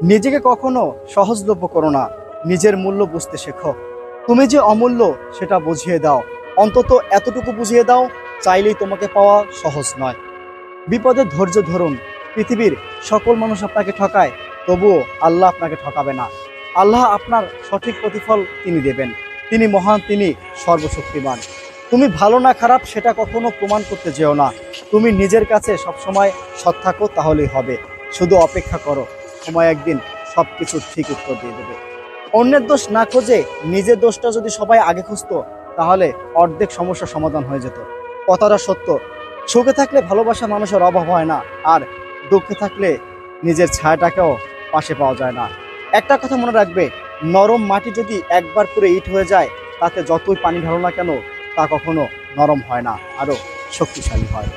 নিজেকে কখনো সহজলভ্য করো না, নিজের মূল্য বুঝতে শেখো। তুমি যে অমূল্য সেটা বুঝিয়ে দাও, অন্তত এতটুকু বুঝিয়ে দাও, চাইলেই তোমাকে পাওয়া সহজ নয়। বিপদে ধৈর্য ধরুন। পৃথিবীর সকল মানুষ আপনাকে ঠকায়, তবুও আল্লাহ আপনাকে ঠকাবে না। আল্লাহ আপনার সঠিক প্রতিফল তিনি দেবেন। তিনি মহান, তিনি সর্বশক্তিমান। তুমি ভালো না খারাপ সেটা কখনো প্রমাণ করতে যেও না। তুমি নিজের কাছে সবসময় সৎ থাকো, তাহলেই হবে। শুধু অপেক্ষা করো, সময় একদিন সব কিছুর ঠিক উত্তর দিয়ে দেবে। অন্যের দোষ না খুঁজে নিজের দোষটা যদি সবাই আগে খুঁজতো, তাহলে অর্ধেক সমস্যার সমাধান হয়ে যেত। কথাটা সত্য, সুখে থাকলে ভালোবাসা মানুষের অভাব হয় না, আর দুঃখে থাকলে নিজের ছায়াটাকেও পাশে পাওয়া যায় না। একটা কথা মনে রাখবে, নরম মাটি যদি একবার করে ইট হয়ে যায়, তাতে যতই পানি ঢালো না কেন তা কখনো নরম হয় না, আরও শক্তিশালী হয়।